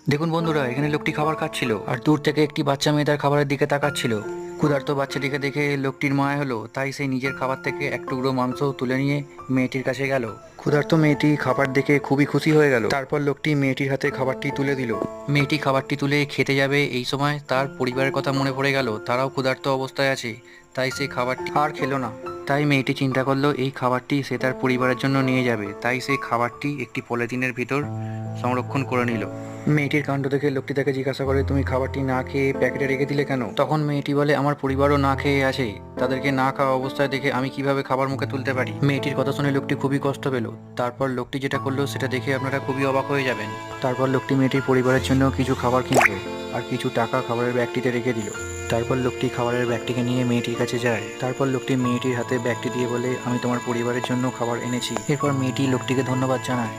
দেখুন বন্ধুরা, এখানে লোকটি খাবার খাচ্ছিল আর দূর থেকে একটি বাচ্চা মেয়ে তার খাবারের দিকে তাকাচ্ছিল। ক্ষুধার্ত বাচ্চাটিকে দেখে লোকটির মায়া হলো, তাই সেই নিজের খাবার থেকে এক টুকরো মাংস তুলে নিয়ে মেয়েটির কাছে গেল। ক্ষুধার্ত মেয়েটি খাবার দেখে খুবই খুশি হয়ে গেল। তারপর লোকটি মেয়েটির হাতে খাবারটি তুলে দিল। মেয়েটি খাবারটি তুলে খেতে যাবে, এই সময় তার পরিবারের কথা মনে পড়ে গেল, তারাও ক্ষুধার্ত অবস্থায় আছে। তাই সে খাবারটি আর খেলো না। তাই মেয়েটি চিন্তা করলো এই খাবারটি সে তার পরিবারের জন্য নিয়ে যাবে, তাই সে খাবারটি একটি পলিথিনের ভিতর সংরক্ষণ করে নিল। মেয়েটির কাণ্ড দেখে লোকটি তাকে জিজ্ঞাসা করে, তুমি খাবারটি না খেয়ে প্যাকেটে রেখে দিলে কেন? তখন মেয়েটি বলে, আমার পরিবারও না খেয়ে আছে, তাদেরকে না খাওয়া অবস্থায় দেখে আমি কিভাবে খাবার মুখে তুলতে পারি। মেয়েটির কথা শুনে লোকটি খুবই কষ্ট পেল। তারপর লোকটি যেটা করলো সেটা দেখে আপনারা খুবই অবাক হয়ে যাবেন। তারপর লোকটি মেয়েটির পরিবারের জন্য কিছু খাবার কিনলো আর কিছু টাকা খাবারের ব্যাগটিতে রেখে দিল। তারপর লোকটি খাবারের ব্যাগটিকে নিয়ে মেয়েটির কাছে যায়। তারপর লোকটি মেয়েটির হাতে ব্যাগটি দিয়ে বলে, আমি তোমার পরিবারের জন্য খাবার এনেছি। এরপর মেয়েটি লোকটিকে ধন্যবাদ জানায়।